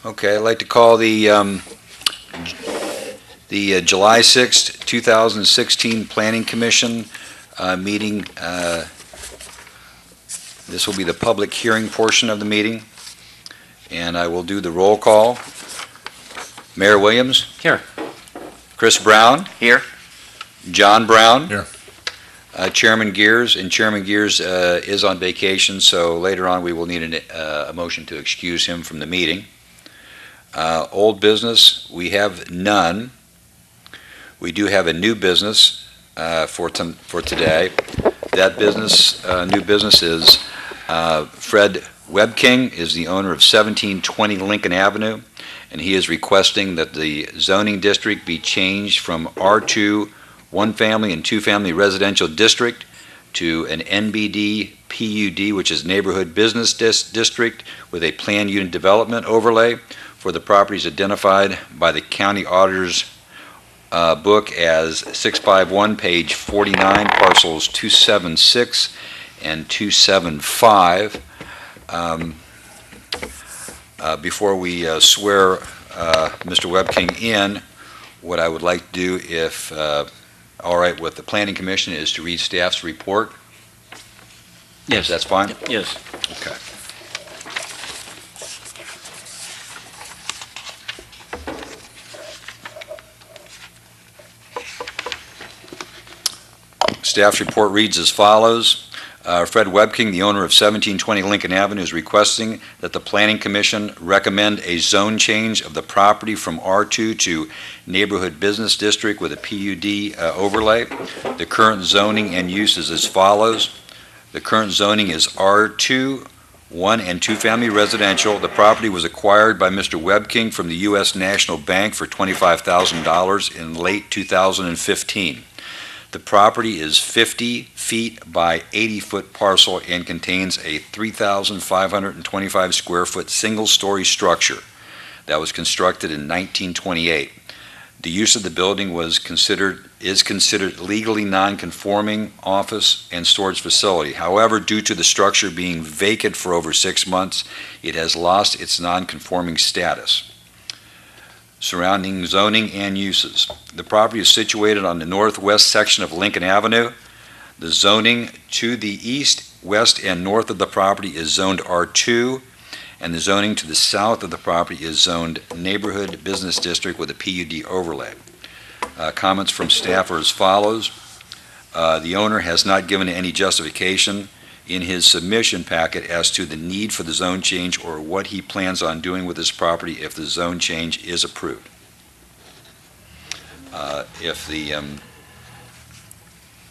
Okay, I'd like to call the July 6th, 2016 Planning Commission meeting. This will be the public hearing portion of the meeting, and I will do the roll call. Mayor Williams? Here. Chris Brown? Here. John Brown? Here. Chairman Gears, and Chairman Gears is on vacation, so later on we will need a motion to excuse him from the meeting. Old business, we have none. We do have a new business for today. That business, new business is Fred Webking is the owner of 1720 Lincoln Avenue, and he is requesting that the zoning district be changed from R2 one-family and two-family residential district to an NBD PUD, which is Neighborhood Business District, with a planned unit development overlay for the properties identified by the county auditor's book as 651, page 49, parcels 276 and 275. Before we swear Mr. Webking in, what I would like to do, if all right with the Planning Commission, is to read staff's report. Yes. That's fine? Yes. Okay. Staff's report reads as follows. Fred Webking, the owner of 1720 Lincoln Avenue, is requesting that the Planning Commission recommend a zone change of the property from R2 to Neighborhood Business District with a PUD overlay. The current zoning and use is as follows. The current zoning is R2, one and two family residential. The property was acquired by Mr. Webking from the U.S. National Bank for $25,000 in late 2015. The property is 50 feet by 80-foot parcel and contains a 3,525 square foot single-story structure that was constructed in 1928. The use of the building is considered legally non-conforming office and storage facility. However, due to the structure being vacant for over 6 months, it has lost its non-conforming status. Surrounding zoning and uses. The property is situated on the northwest section of Lincoln Avenue. The zoning to the east, west, and north of the property is zoned R2, and the zoning to the south of the property is zoned Neighborhood Business District with a PUD overlay. Comments from staff are as follows. The owner has not given any justification in his submission packet as to the need for the zone change or what he plans on doing with this property if the zone change is approved. If the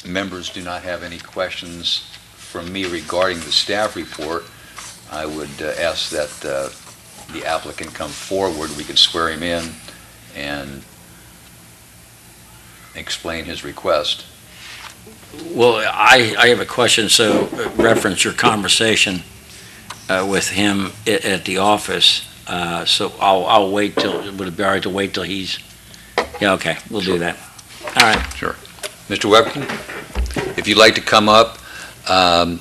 members do not have any questions from me regarding the staff report, I would ask that the applicant come forward. We can swear him in and explain his request. Well, I have a question, so reference your conversation with him at the office. So I'll wait till, would it be all right to wait till he's, yeah, okay, we'll do that. All right. Sure. Mr. Webkin, if you'd like to come up, and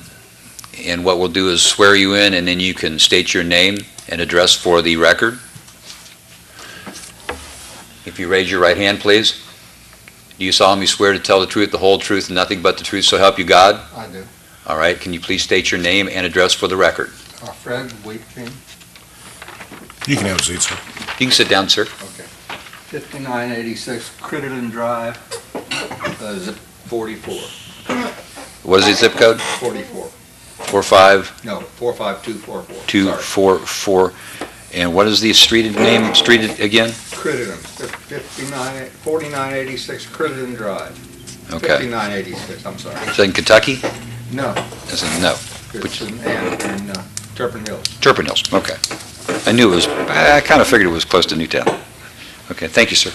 what we'll do is swear you in, and then you can state your name and address for the record. If you raise your right hand, please. Do you solemnly swear to tell the truth, the whole truth, and nothing but the truth, so help you God? I do. All right. Can you please state your name and address for the record? Fred Webking. You can have a seat, sir. You can sit down, sir. Okay. 5986 Crittenden Drive, zip 44. What is the zip code? 44. 45? No, 45244. 244. And what is the street name? Street again? Crittenden, 4986 Crittenden Drive. Okay. 5986, I'm sorry. Is that in Kentucky? No, Is it no? it's in Turpin Hills. Turpin Hills. Okay. I knew it was. I kind of figured it was close to Newtown. Okay. Thank you, sir.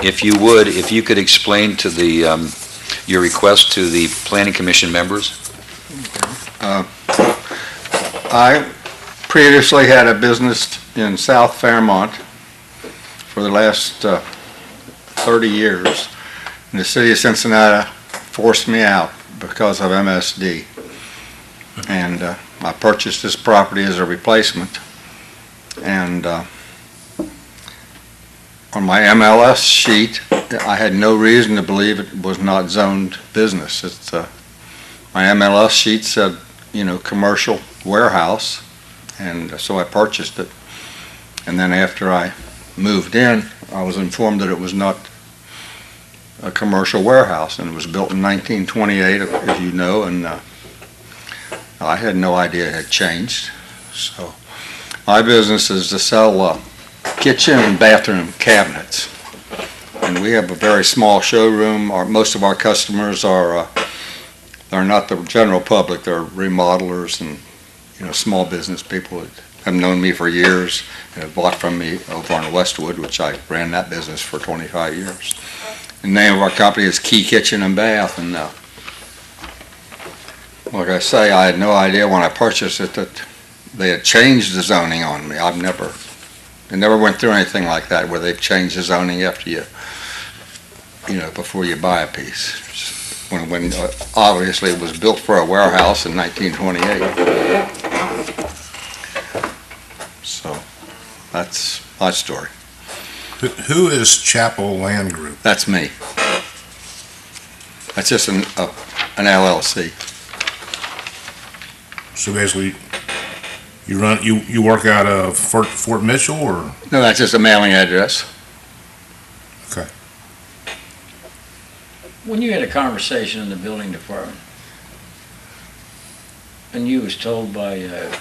If you would, if you could explain to the your request to the Planning Commission members. I previously had a business in South Fairmont for the last 30 years. And the city of Cincinnati forced me out because of MSD. And I purchased this property as a replacement. And on my MLS sheet, I had no reason to believe it was not zoned business. My MLS sheet said, commercial warehouse, and so I purchased it. And then after I moved in, I was informed that it was not a commercial warehouse, and it was built in 1928, as you know, and I had no idea it had changed. So my business is to sell kitchen and bathroom cabinets, and we have a very small showroom. Most of our customers are not the general public. They're remodelers and small business people that have known me for years and have bought from me over on Westwood, which I ran that business for 25 years. The name of our company is Key Kitchen and Bath, and like I say, I had no idea when I purchased it that they had changed the zoning on me. I never went through anything like that where they've changed the zoning after before you buy a piece. When obviously it was built for a warehouse in 1928. So that's my story. Who is Chapel Land Group? That's me. That's just an LLC. So basically, you work out of Fort Mitchell, or? No, that's just a mailing address. Okay. When you had a conversation in the building department, and you was told by the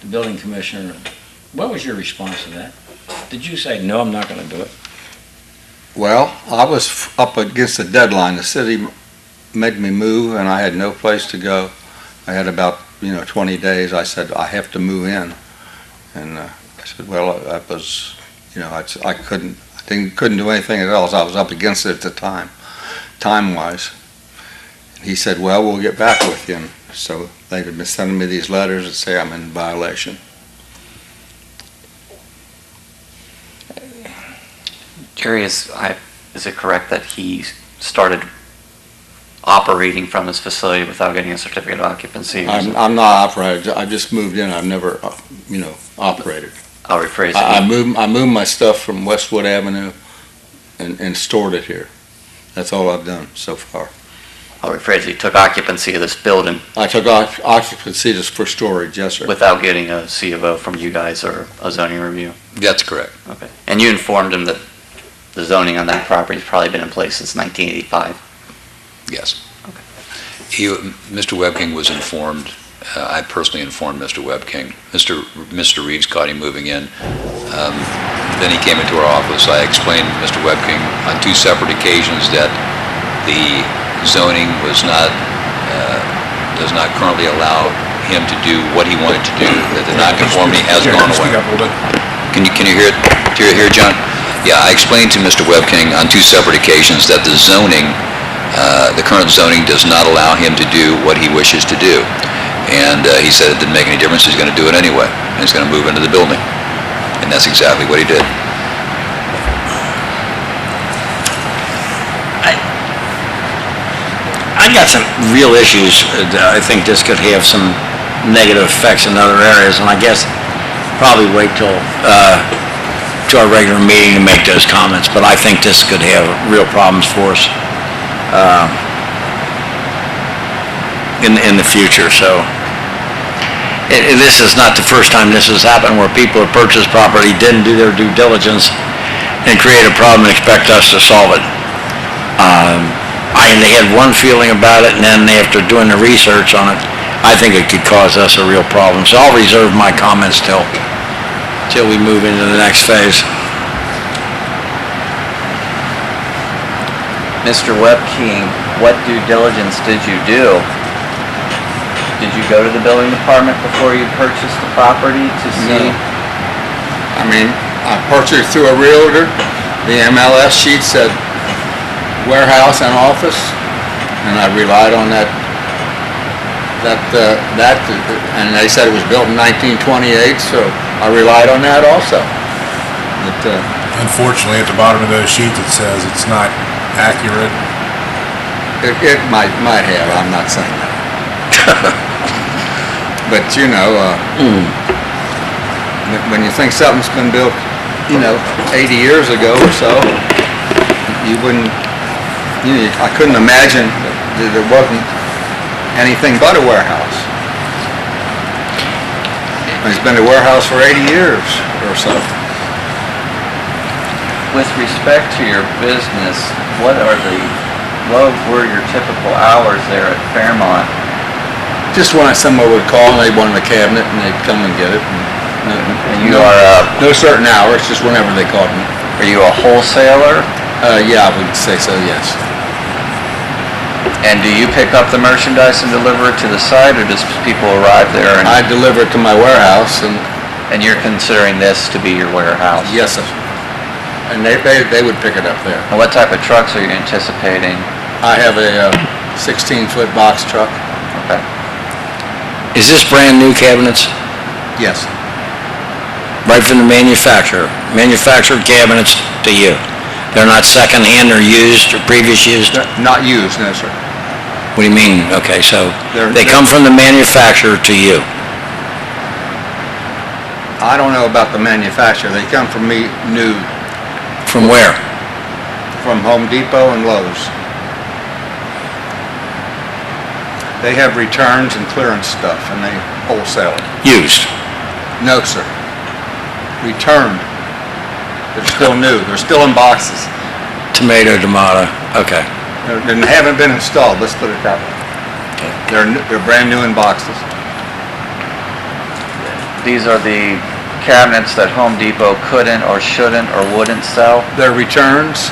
building commissioner, what was your response to that? Did you say, no, I'm not going to do it? Well, I was up against the deadline. The city made me move, and I had no place to go. I had about 20 days. I said, I have to move in. And I said, well, that was, I couldn't do anything else. I was up against it at the time-wise. He said, well, we'll get back with you. And so they had been sending me these letters that say I'm in violation. Jerry, is it correct that he started operating from his facility without getting a certificate of occupancy? I'm not operated. I just moved in. I've never, operated. I'll rephrase it. I moved my stuff from Westwood Avenue and stored it here. That's all I've done so far. I'll rephrase it. He took occupancy of this building I took occupancy just for storage, yes, sir. without getting a C of O from you guys or a zoning review? That's correct. Okay. And you informed him that the zoning on that property has probably been in place since 1985? Yes. Okay. Mr. Webking was informed. I personally informed Mr. Webking. Mr. Reeves caught him moving in. Then he came into our office. I explained to Mr. Webking on two separate occasions that the zoning does not currently allow him to do what he wanted to do, that the nonconformity has gone Speak away. up a little bit. Can you hear it? Do you hear, John? Yeah, I explained to Mr. Webking on two separate occasions that the current zoning does not allow him to do what he wishes to do. And he said it didn't make any difference, he's going to do it anyway, and he's going to move into the building. And that's exactly what he did. I got some real issues. I think this could have some negative effects in other areas, and I guess probably wait till to our regular meeting to make those comments, but I think this could have real problems for us in the future, so. And this is not the first time this has happened, where people have purchased property, didn't do their due diligence, and create a problem and expect us to solve it. They had one feeling about it, and then after doing the research on it, I think it could cause us a real problem. So I'll reserve my comments till we move into the next phase. Mr. Webking, what due diligence did you do? Did you go to the building department before you purchased the property to see? No. I mean, I purchased through a realtor. The MLS sheet said warehouse and office, and I relied on that, and they said it was built in 1928, so I relied on that also. But, Unfortunately, at the bottom of those sheets, it says it's not accurate. it might have, I'm not saying that. But, when you think something's been built, 80 years ago or so, you wouldn't, I couldn't imagine that it wasn't anything but a warehouse. It's been a warehouse for 80 years or so. With respect to your business, what were your typical hours there at Fairmont? Just when someone would call and they wanted a cabinet and they'd come and get it. And you are No certain hours, just whenever they called me. are you a wholesaler? Yeah, I would say so, yes. And do you pick up the merchandise and deliver it to the site, or does people arrive there I deliver it to my warehouse and, and you're considering this to be your warehouse? yes, sir. And they would pick it up there. And what type of trucks are you anticipating? I have a 16-foot box truck. Okay. Is this brand-new cabinets? Yes. Right from the manufacturer? Manufactured cabinets to you? They're not second-hand or used or previous used? Not used, no, sir. What do you mean? Okay, so They're- they come from the manufacturer to you? I don't know about the manufacturer. They come from me new, From where? from Home Depot and Lowe's. They have returns and clearance stuff, and they wholesale it. Used? No, sir. Returned. They're still new. They're still in boxes. Tomato, okay. They haven't been installed, let's put it that way. They're brand new in boxes. These are the cabinets that Home Depot couldn't or shouldn't or wouldn't sell? They're returns,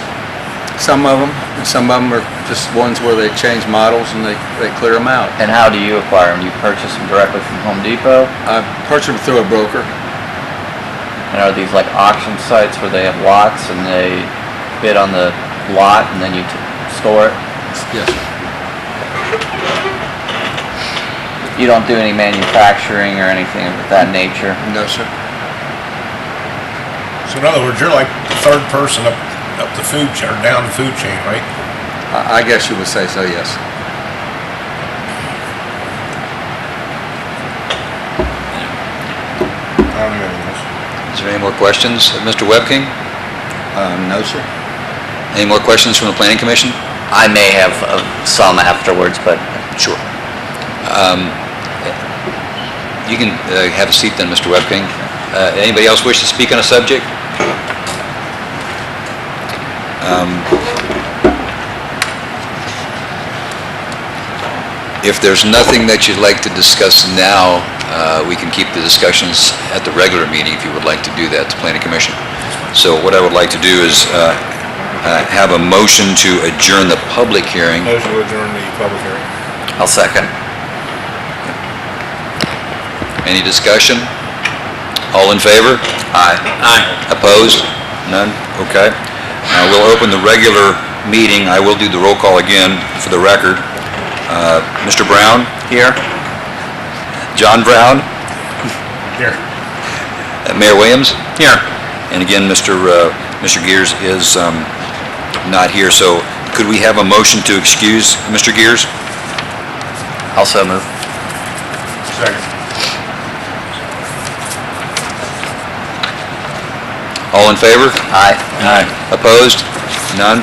some of them, and some of them are just ones where they change models and they clear them out. And how do you acquire them? You purchase them directly from Home Depot? I purchased them through a broker. And are these like auction sites where they have lots and they bid on the lot and then you store it? Yes, sir. You don't do any manufacturing or anything of that nature? No, sir. So in other words, you're like the third person up the food chain, or down the food chain, right? I guess you would say so, yes. I don't have anything else. Is there any more questions of Mr. Webking? No, sir. Any more questions from the Planning Commission? I may have some afterwards, but Sure. You can have a seat then, Mr. Webking. Anybody else wish to speak on a subject? If there's nothing that you'd like to discuss now, we can keep the discussions at the regular meeting if you would like to do that, the Planning Commission. So what I would like to do is have a motion to adjourn the public hearing. Motion to adjourn the public hearing. I'll second. Any discussion? All in favor? Aye. Opposed? None? Okay. We'll open the regular meeting. I will do the roll call again for the record. Mr. Brown? Here? John Brown? Here. Mayor Williams? Here. And again, Mr. Gears is not here, so could we have a motion to excuse Mr. Gears? Also move. Second. All in favor? Aye. Opposed? None?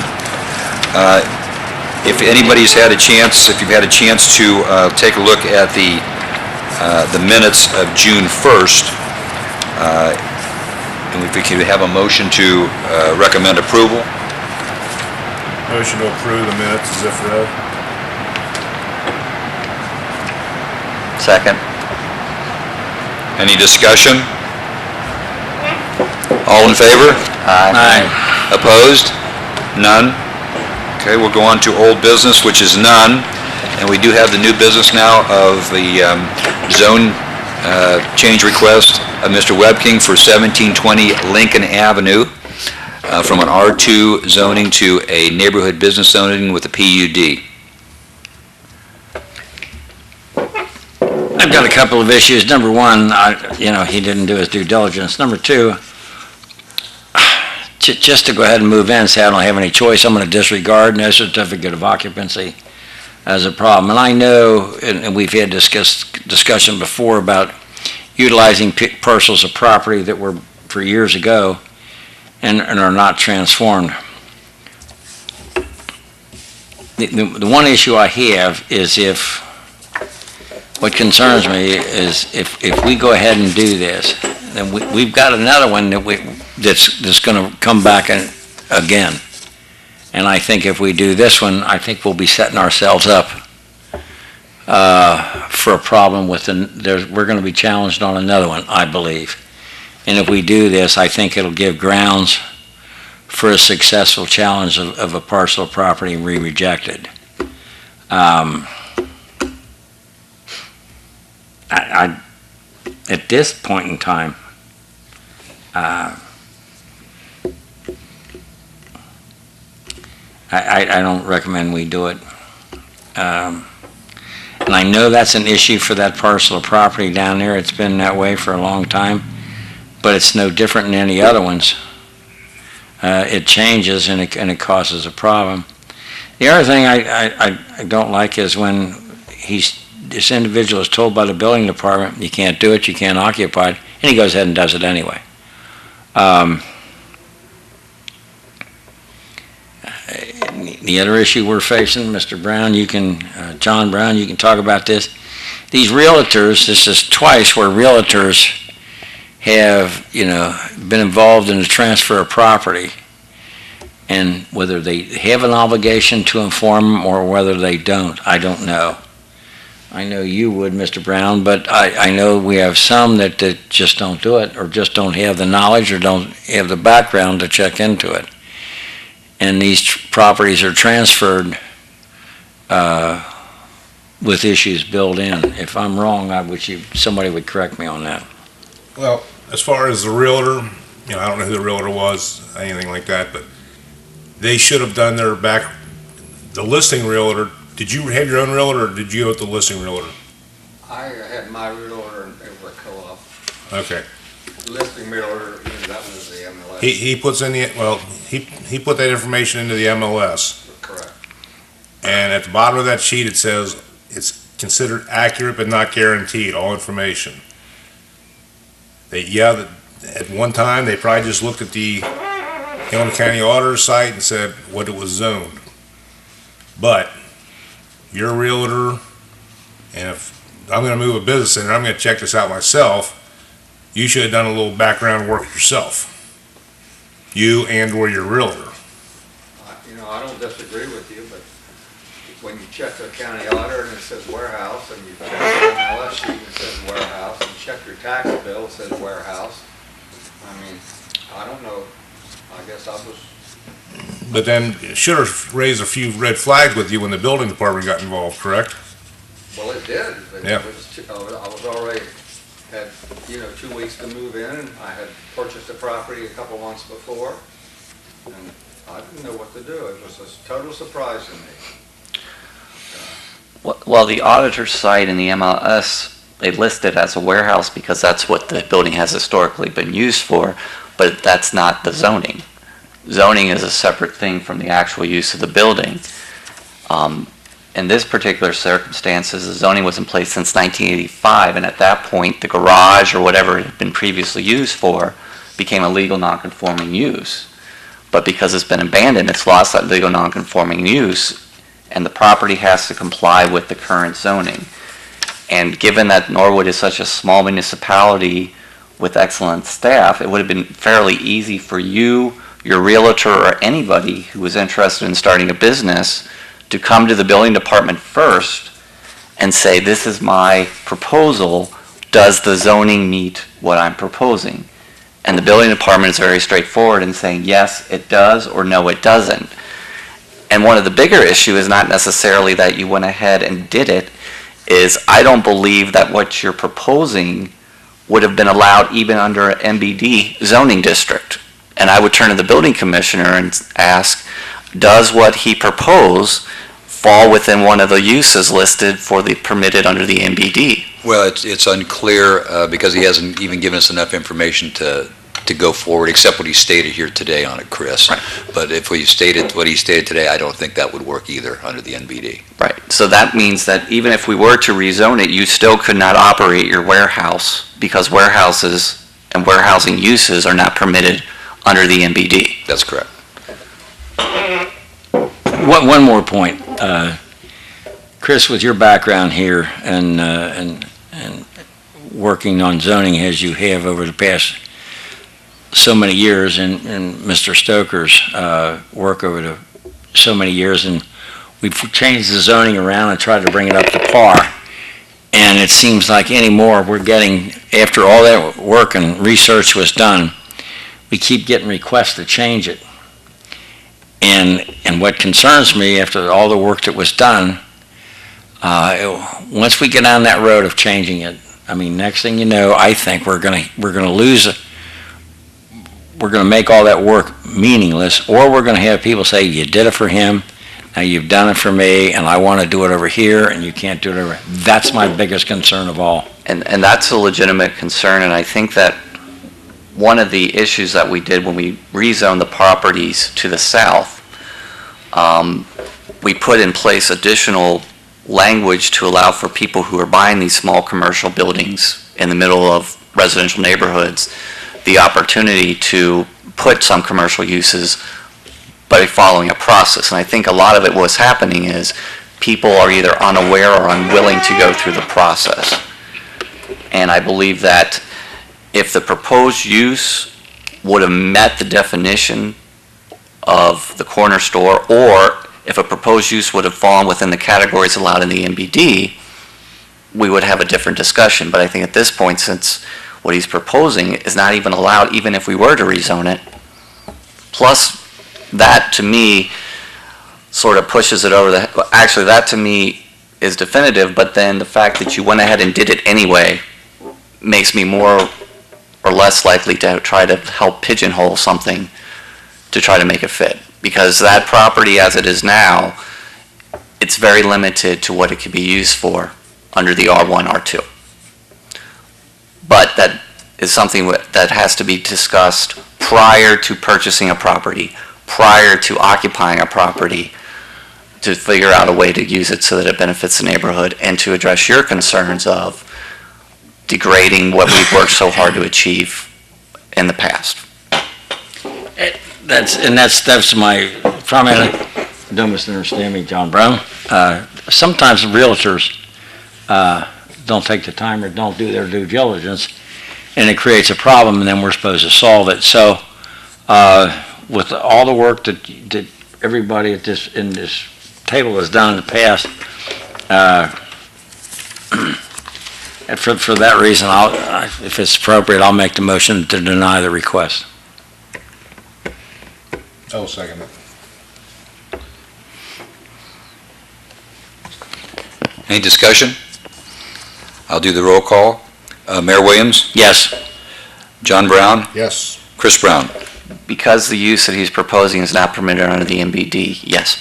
If anybody's had a chance, if you've had a chance to take a look at the minutes of June 1st, and if we could have a motion to recommend approval. Motion to approve the minutes as if read. Second. Any discussion? All in favor? Aye. Opposed? None? Okay, we'll go on to old business, which is none. And we do have the new business now of the zone change request of Mr. Webking for 1720 Lincoln Avenue from an R2 zoning to a neighborhood business zoning with a PUD. I've got a couple of issues. Number one, he didn't do his due diligence. Number two, just to go ahead and move in and say I don't have any choice, I'm going to disregard no certificate of occupancy as a problem. And I know, and we've had discussion before about utilizing parcels of property that were for years ago and are not transformed. The one issue I have is what concerns me is if we go ahead and do this, then we've got another one that's going to come back again. And I think if we do this one, I think we'll be setting ourselves up for a problem with we're going to be challenged on another one, I believe. And if we do this, I think it'll give grounds for a successful challenge of a parcel of property and be rejected. At this point in time, I don't recommend we do it. And I know that's an issue for that parcel of property down there. It's been that way for a long time, but it's no different than any other ones. It changes and it causes a problem. The other thing I don't like is when this individual is told by the building department, you can't do it, you can't occupy it, and he goes ahead and does it anyway. The other issue we're facing, Mr. Brown, John Brown, you can talk about this. These realtors, this is twice where realtors have, been involved in the transfer of property, and whether they have an obligation to inform them or whether they don't, I don't know. I know you would, Mr. Brown, but I know we have some that just don't do it, or just don't have the knowledge, or don't have the background to check into it. And these properties are transferred with issues built in. If I'm wrong, I wish somebody would correct me on that. Well, as far as the realtor, I don't know who the realtor was, anything like that, but they should have done the listing realtor. Did you have your own realtor, or did you go with the listing realtor? I had my realtor over at Co-op. Okay. Listing realtor, that was the MLS. He puts in he put that information into the MLS. Correct. And at the bottom of that sheet, it says it's considered accurate but not guaranteed, all information. At one time, they probably just looked at the Hamilton County Auditor's site and said what it was zoned. But you're a realtor, and if I'm going to move a business in, and I'm going to check this out myself, you should have done a little background work yourself. You and/or your realtor. I don't disagree with you, but when you check the county auditor and it says warehouse, and you check the MLS sheet and it says warehouse, and you check your tax bill, it says warehouse, I don't know. I guess I was. But then it should have raised a few red flags with you when the building department got involved, correct? Well, it did. Yeah. I was already had 2 weeks to move in, and I had purchased a property a couple months before, and I didn't know what to do. It was a total surprise to me. Well, the auditor's site and the MLS, they list it as a warehouse because that's what the building has historically been used for, but that's not the zoning. Zoning is a separate thing from the actual use of the building. In this particular circumstances, the zoning was in place since 1985, and at that point, the garage or whatever it had been previously used for became a legal non-conforming use. But because it's been abandoned, it's lost that legal non-conforming use, and the property has to comply with the current zoning. And given that Norwood is such a small municipality with excellent staff, it would have been fairly easy for you, your realtor, or anybody who was interested in starting a business to come to the building department first and say, this is my proposal, does the zoning meet what I'm proposing? And the building department is very straightforward in saying, yes, it does, or no, it doesn't. And one of the bigger issues is not necessarily that you went ahead and did it, is I don't believe that what you're proposing would have been allowed even under an MBD zoning district. And I would turn to the building commissioner and ask, does what he proposed fall within one of the uses listed for the permitted under the MBD? Well, it's unclear because he hasn't even given us enough information to to go forward, except what he stated here today on it, Chris. Right. But if we stated what he stated today, I don't think that would work either under the NBD. Right, so that means that even if we were to rezone it, you still could not operate your warehouse because warehouses and warehousing uses are not permitted under the NBD. That's correct. One more point. Chris, with your background here and working on zoning as you have over the past so many years, and Mr. Stoker's work over the so many years, and we've changed the zoning around and tried to bring it up to par. And it seems like anymore we're getting, after all that work and research was done, we keep getting requests to change it. And what concerns me after all the work that was done, once we get on that road of changing it, I mean, next thing you know, I think we're gonna lose it. We're gonna make all that work meaningless, or we're gonna have people say, you did it for him, now you've done it for me, and I wanna do it over here, and you can't do it over. That's my biggest concern of all. And that's a legitimate concern, and I think that one of the issues that we did when we rezoned the properties to the south, we put in place additional language to allow for people who are buying these small commercial buildings in the middle of residential neighborhoods the opportunity to put some commercial uses by following a process. And I think a lot of it what's happening is people are either unaware or unwilling to go through the process. And I believe that if the proposed use would have met the definition of the corner store, or if a proposed use would have fallen within the categories allowed in the NBD, we would have a different discussion. But I think at this point, since what he's proposing is not even allowed, even if we were to rezone it, plus that to me sort of pushes it over the, actually that to me is definitive, but then the fact that you went ahead and did it anyway makes me more or less likely to try to help pigeonhole something to try to make it fit. Because that property as it is now, it's very limited to what it could be used for under the R1, R2. But that is something that has to be discussed prior to purchasing a property, prior to occupying a property, to figure out a way to use it so that it benefits the neighborhood, and to address your concerns of degrading what we've worked so hard to achieve in the past. That's my primary, don't misunderstand me, John Brown. Sometimes realtors don't take the time or don't do their due diligence, and it creates a problem, and then we're supposed to solve it. So with all the work that everybody in this table has done in the past, and for that reason, if it's appropriate, I'll make the motion to deny the request. I'll second it. Any discussion? I'll do the roll call. Mayor Williams? Yes. John Brown? Yes. Chris Brown? Because the use that he's proposing is not permitted under the NBD, yes.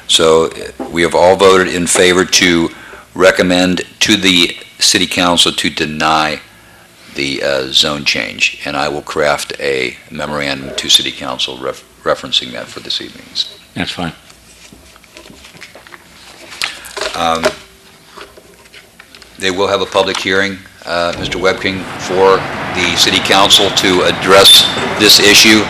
So we have all voted in favor to recommend to the city council to deny the zone change, and I will craft a memorandum to city council referencing that for this evening. That's fine. They will have a public hearing, Mr. Webking, for the city council to address this issue.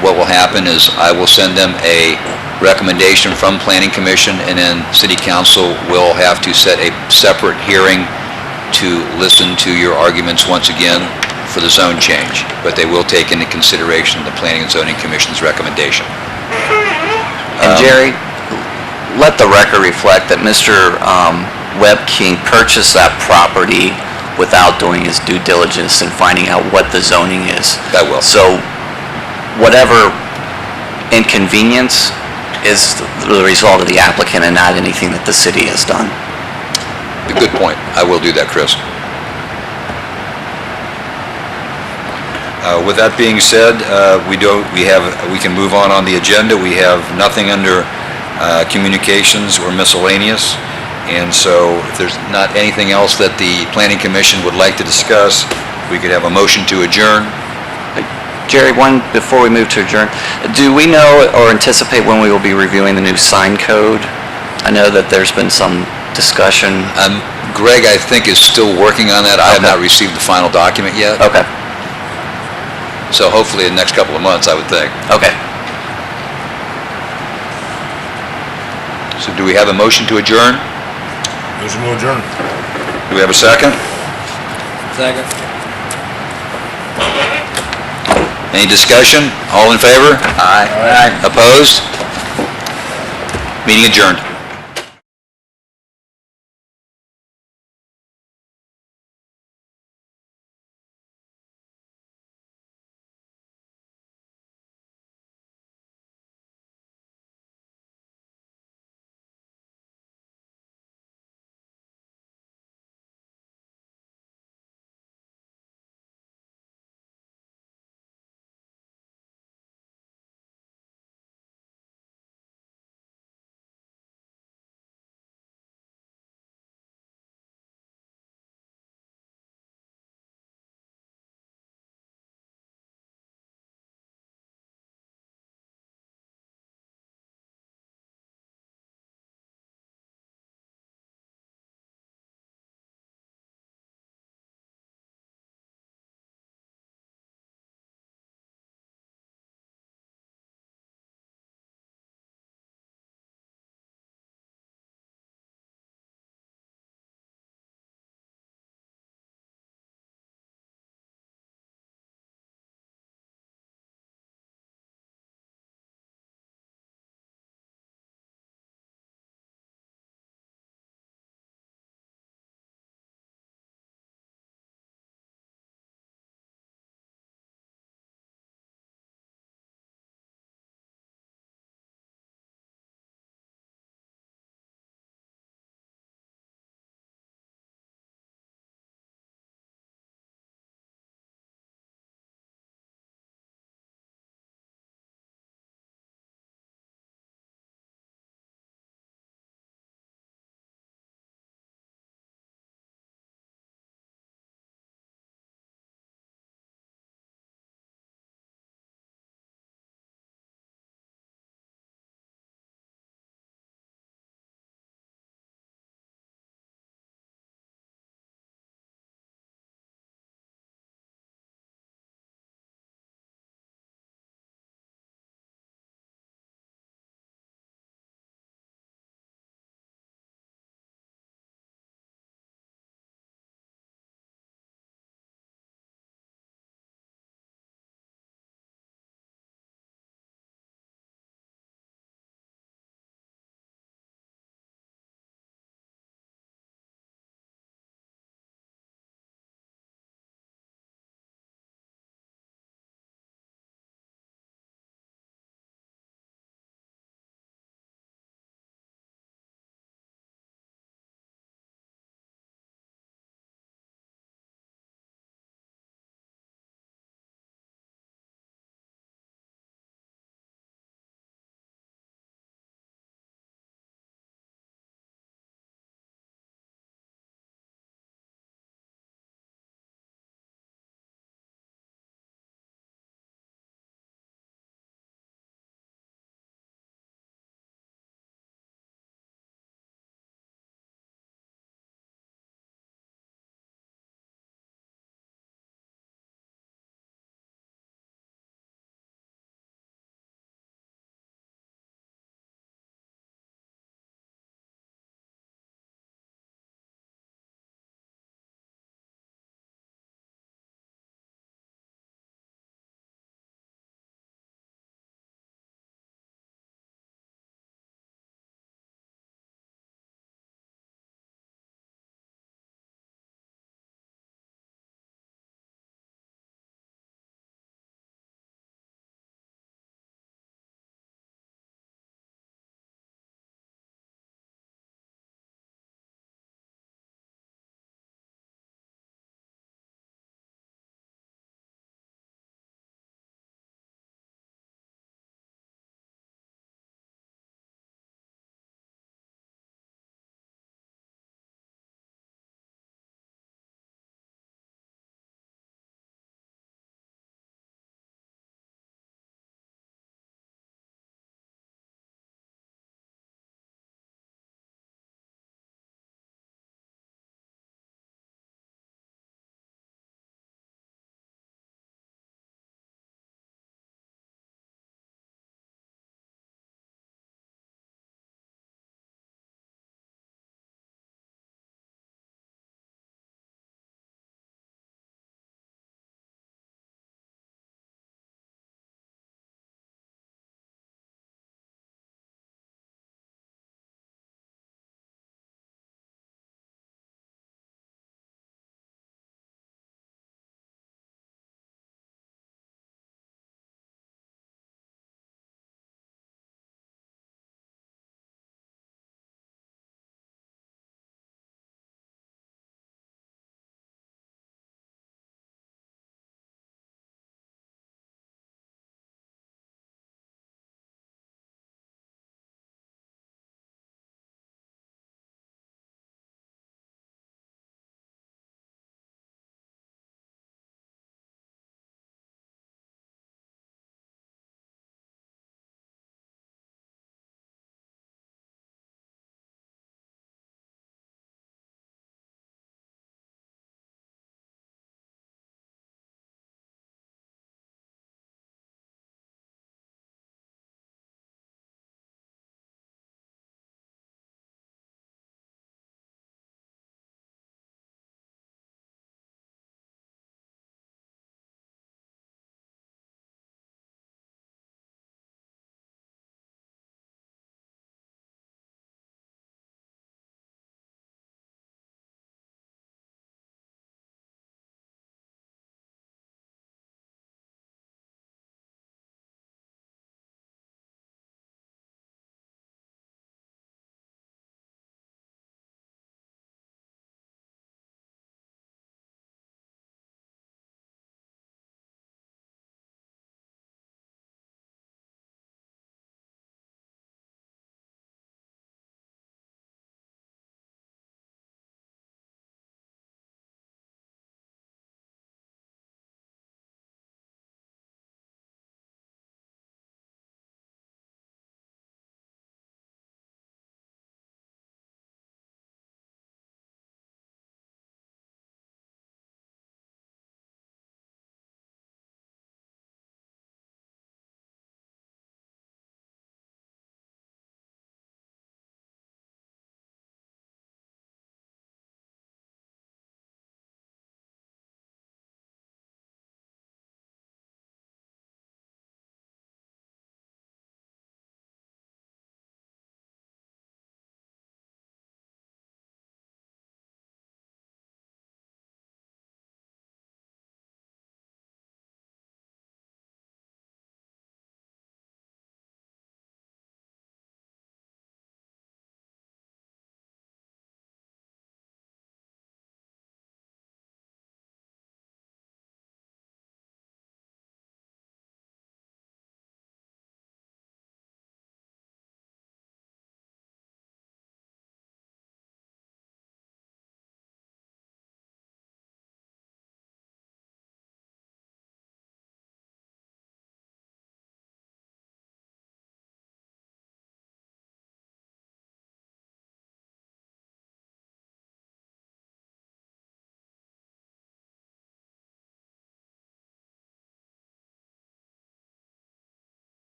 What will happen is I will send them a recommendation from Planning Commission, and then city council will have to set a separate hearing to listen to your arguments once again for the zone change, but they will take into consideration the Planning and Zoning Commission's recommendation. And Jerry, let the record reflect that Mr. Webking purchased that property without doing his due diligence and finding out what the zoning is. I will. So whatever inconvenience is the result of the applicant and not anything that the city has done. A good point. I will do that, Chris. With that being said, we can move on the agenda. We have nothing under communications or miscellaneous, and so if there's not anything else that the Planning Commission would like to discuss, we could have a motion to adjourn. Jerry, one, before we move to adjourn, do we know or anticipate when we will be reviewing the new sign code? I know that there's been some discussion. Greg, I think, is still working on that. I have Okay. not received the final document yet, Okay, so hopefully in the next couple of months, I would think. okay. So do we have a motion to adjourn? Motion to adjourn. Do we have a second? Second. Any discussion? All in favor? Aye. Opposed? Meeting adjourned.